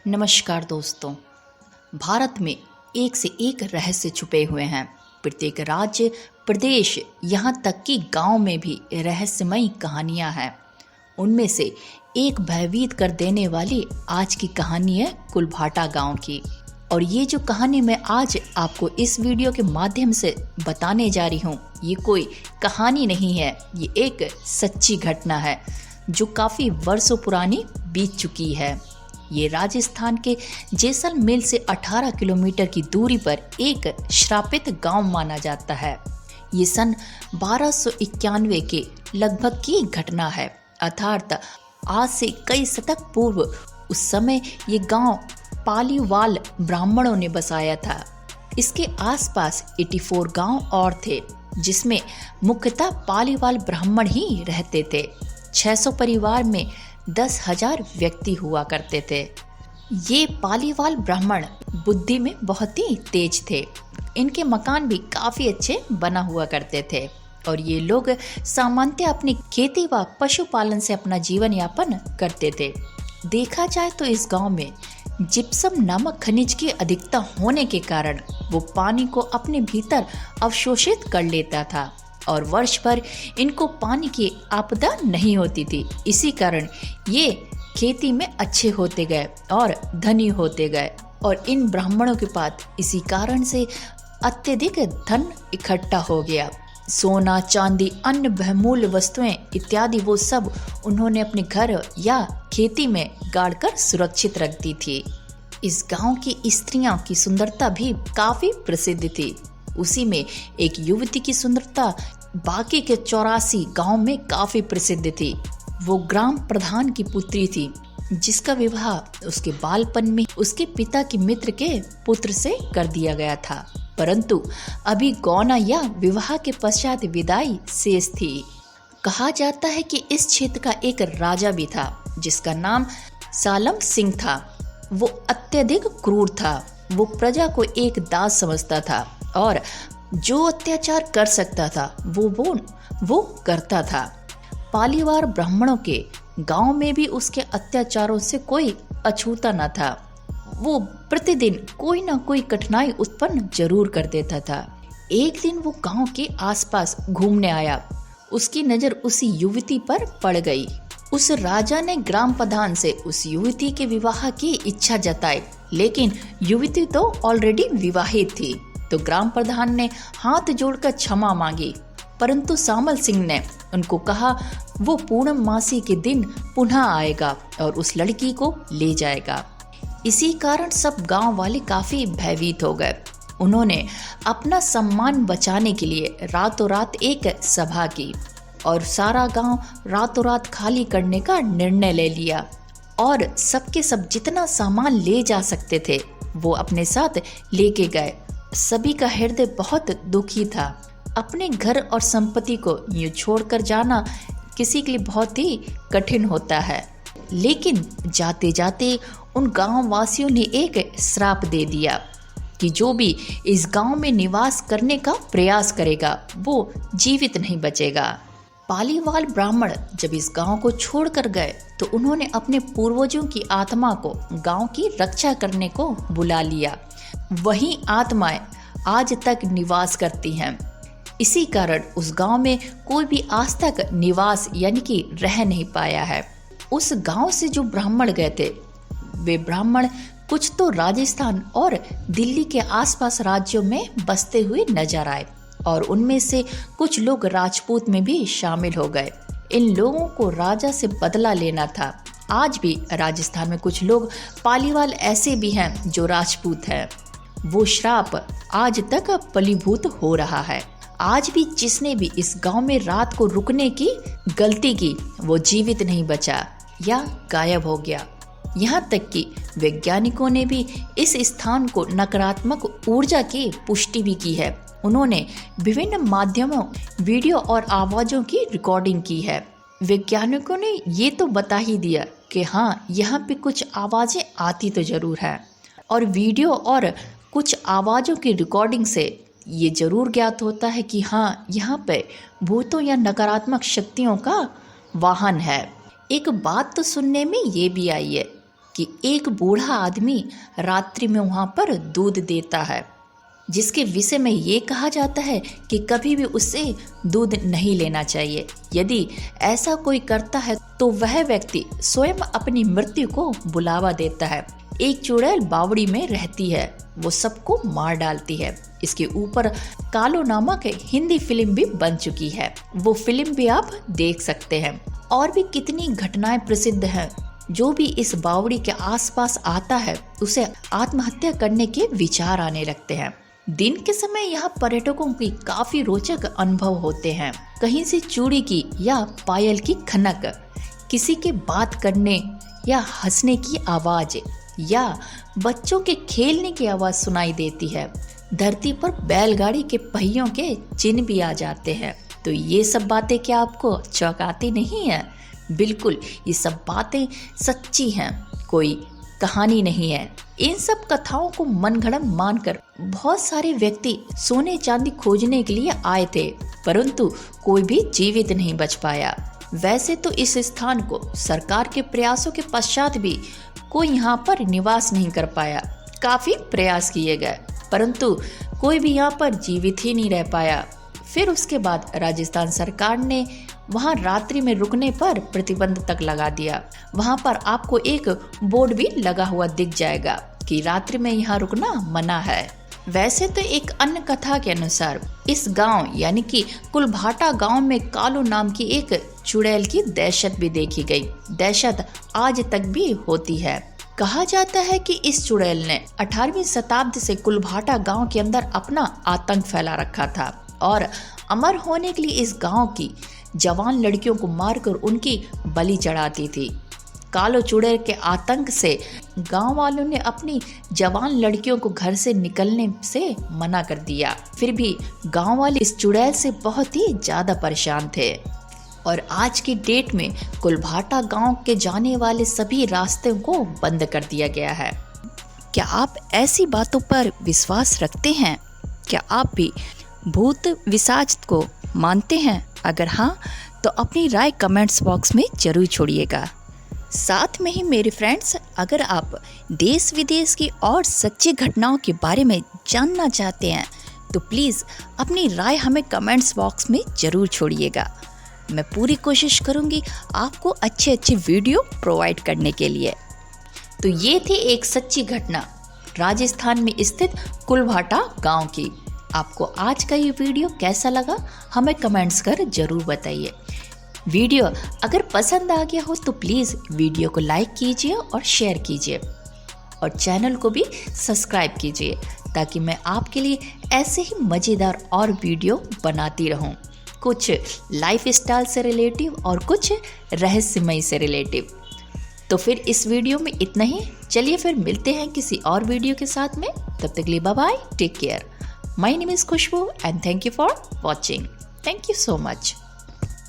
नमस्कार दोस्तों। भारत में एक से एक रहस्य छुपे हुए हैं। प्रत्येक राज्य, प्रदेश, यहाँ तक कि गांव में भी रहस्यमयी कहानियां हैं। उनमें से एक भयभीत कर देने वाली आज की कहानी है कुलभाटा गांव की। और ये जो कहानी मैं आज आपको इस वीडियो के माध्यम से बताने जा रही हूँ, ये कोई कहानी नहीं है, ये एक सच्ची घटना है जो काफ़ी वर्षों पुरानी बीत चुकी है। ये राजस्थान के जैसलमेर से 18 किलोमीटर की दूरी पर एक श्रापित गांव माना जाता है। ये सन 1291 के लगभग की घटना है, अर्थात आज से कई शतक पूर्व। उस समय ये गांव पालीवाल ब्राह्मणों ने बसाया था। इसके आसपास 84 गांव और थे, जिसमें मुख्यतः पालीवाल ब्राह्मण ही रहते थे। 600 परिवार में 10,000 व्यक्ति हुआ करते थे। ये पालीवाल ब्राह्मण बुद्धि में बहुत ही तेज थे। इनके मकान भी काफ़ी अच्छे बना हुआ करते थे और ये लोग सामान्यतः अपनी खेती व पशुपालन से अपना जीवन यापन करते थे। देखा जाए तो इस गांव में जिप्सम नामक खनिज की अधिकता होने के कारण वो पानी को अपने भीतर अवशोषित कर लेता था और वर्ष भर इनको पानी की आपदा नहीं होती थी। इसी कारण ये खेती में अच्छे होते गए और धनी होते गए और इन ब्राह्मणों के पास इसी कारण से अत्यधिक धन इकट्ठा हो गया। सोना, चांदी, अन्य बहुमूल्य वस्तुएं इत्यादि वो सब उन्होंने अपने घर या खेती में गाड़कर सुरक्षित रख दी थी। इस गांव की स्त्रियों की सुंदरता भी काफी प्रसिद्ध थी। उसी में एक युवती की सुंदरता बाकी के 84 गांव में काफी प्रसिद्ध थी। वो ग्राम प्रधान की पुत्री थी, जिसका विवाह उसके बालपन में उसके पिता के मित्र के पुत्र से कर दिया गया था, परंतु अभी गौना या विवाह के पश्चात विदाई शेष थी। कहा जाता है कि इस क्षेत्र का एक राजा भी था, जिसका नाम सालम सिंह था। वो अत्यधिक क्रूर था। वो प्रजा को एक दास समझता था और जो अत्याचार कर सकता था वो करता था। पालीवाल ब्राह्मणों के गांव में भी उसके अत्याचारों से कोई अछूता न था। वो प्रतिदिन कोई ना कोई कठिनाई उत्पन्न जरूर कर देता था। एक दिन वो गांव के आसपास घूमने आया। उसकी नजर उसी युवती पर पड़ गई। उस राजा ने ग्राम प्रधान से उस युवती के विवाह की इच्छा जताई, लेकिन युवती तो ऑलरेडी विवाहित थी। तो ग्राम प्रधान ने हाथ जोड़कर क्षमा मांगी, परंतु सामल सिंह ने उनको कहा वो पूर्णमासी के दिन पुनः आएगा और उस लड़की को ले जाएगा। इसी कारण सब गांव वाले काफी भयभीत हो गए। उन्होंने अपना सम्मान बचाने के लिए रातों रात एक सभा की और सारा गांव रातों रात खाली करने का निर्णय ले लिया और सबके सब जितना सामान ले जा सकते थे वो अपने साथ लेके गए। सभी का हृदय बहुत दुखी था। अपने घर और संपत्ति को यूं छोड़कर जाना किसी के लिए बहुत ही कठिन होता है, लेकिन जाते जाते उन गांव वासियों ने एक श्राप दे दिया कि जो भी इस गांव में निवास करने का प्रयास करेगा वो जीवित नहीं बचेगा। पालीवाल ब्राह्मण जब इस गांव को छोड़कर गए तो उन्होंने अपने पूर्वजों की आत्मा को गांव की रक्षा करने को बुला लिया। वही आत्माएं आज तक निवास करती हैं। इसी कारण उस गांव में कोई भी आज तक निवास यानी कि रह नहीं पाया है। उस गांव से जो ब्राह्मण गए थे वे ब्राह्मण कुछ तो राजस्थान और दिल्ली के आसपास राज्यों में बसते हुए नजर आए और उनमें से कुछ लोग राजपूत में भी शामिल हो गए। इन लोगों को राजा से बदला लेना था। आज भी राजस्थान में कुछ लोग पालीवाल ऐसे भी हैं जो राजपूत हैं। वो श्राप आज तक फलीभूत हो रहा है। आज भी जिसने भी इस गांव में रात को रुकने की गलती की वो जीवित नहीं बचा या गायब हो गया। यहाँ तक कि वैज्ञानिकों ने भी इस स्थान को नकारात्मक ऊर्जा की पुष्टि भी की है। उन्होंने विभिन्न माध्यमों, वीडियो और आवाजों की रिकॉर्डिंग की है। वैज्ञानिकों ने ये तो बता ही दिया कि हाँ, यहाँ पे कुछ आवाजें आती तो जरूर है और वीडियो और कुछ आवाजों की रिकॉर्डिंग से ये जरूर ज्ञात होता है कि हाँ, यहाँ पे भूतों या नकारात्मक शक्तियों का वाहन है। एक बात तो सुनने में ये भी आई है कि एक बूढ़ा आदमी रात्रि में वहाँ पर दूध देता है, जिसके विषय में ये कहा जाता है कि कभी भी उससे दूध नहीं लेना चाहिए। यदि ऐसा कोई करता है तो वह व्यक्ति स्वयं अपनी मृत्यु को बुलावा देता है। एक चुड़ैल बावड़ी में रहती है, वो सबको मार डालती है। इसके ऊपर कालो नामक हिंदी फिल्म भी बन चुकी है, वो फिल्म भी आप देख सकते हैं। और भी कितनी घटनाएं प्रसिद्ध हैं। जो भी इस बावड़ी के आसपास आता है उसे आत्महत्या करने के विचार आने लगते हैं। दिन के समय यहाँ पर्यटकों की काफी रोचक अनुभव होते हैं। कहीं से चूड़ी की या पायल की खनक, किसी के बात करने या हंसने की आवाज या बच्चों के खेलने की आवाज सुनाई देती है। धरती पर बैलगाड़ी के पहियों के चिन्ह भी आ जाते हैं। तो ये सब बातें क्या आपको चौंकाती नहीं है? बिल्कुल, ये सब बातें सच्ची हैं, कोई कहानी नहीं है। इन सब कथाओं को मनगढ़ंत मानकर बहुत सारे व्यक्ति सोने चांदी खोजने के लिए आए थे, परंतु कोई भी जीवित नहीं बच पाया। वैसे तो इस स्थान को सरकार के प्रयासों के पश्चात भी कोई यहाँ पर निवास नहीं कर पाया। काफी प्रयास किए गए, परंतु कोई भी यहाँ पर जीवित ही नहीं रह पाया। फिर उसके बाद राजस्थान सरकार ने वहां रात्रि में रुकने पर प्रतिबंध तक लगा दिया। वहां पर आपको एक बोर्ड भी लगा हुआ दिख जाएगा कि रात्रि में यहाँ रुकना मना है। वैसे तो एक अन्य कथा के अनुसार इस गांव यानी कि कुलभाटा गांव में कालू नाम की एक चुड़ैल की दहशत भी देखी गई। दहशत आज तक भी होती है। कहा जाता है कि इस चुड़ैल ने 18वीं शताब्दी से कुलभाटा गांव के अंदर अपना आतंक फैला रखा था और अमर होने के लिए इस गांव की जवान लड़कियों को मारकर उनकी बलि चढ़ाती थी। कालो चुड़ैल के आतंक से गांव वालों ने अपनी जवान लड़कियों को घर से निकलने से मना कर दिया। फिर भी गांव वाले इस चुड़ैल से बहुत ही ज्यादा परेशान थे और आज की डेट में कुलभाटा गांव के जाने वाले सभी रास्तों को बंद कर दिया गया है। क्या आप ऐसी बातों पर विश्वास रखते हैं? क्या आप भी भूत विसाज को मानते हैं? अगर हाँ तो अपनी राय कमेंट्स बॉक्स में जरूर छोड़िएगा। साथ में ही मेरे फ्रेंड्स, अगर आप देश विदेश की और सच्ची घटनाओं के बारे में जानना चाहते हैं तो प्लीज़ अपनी राय हमें कमेंट्स बॉक्स में ज़रूर छोड़िएगा। मैं पूरी कोशिश करूँगी आपको अच्छे वीडियो प्रोवाइड करने के लिए। तो ये थी एक सच्ची घटना राजस्थान में स्थित कुलभाटा गांव की। आपको आज का ये वीडियो कैसा लगा हमें कमेंट्स कर जरूर बताइए। वीडियो अगर पसंद आ गया हो तो प्लीज़ वीडियो को लाइक कीजिए और शेयर कीजिए और चैनल को भी सब्सक्राइब कीजिए ताकि मैं आपके लिए ऐसे ही मज़ेदार और वीडियो बनाती रहूं, कुछ लाइफ स्टाइल से रिलेटिव और कुछ रहस्यमय से रिलेटिव। तो फिर इस वीडियो में इतना ही। चलिए फिर मिलते हैं किसी और वीडियो के साथ में। तब तक के लिए bye bye, take care. My name is Khushbu and thank you for watching. Thank you so much.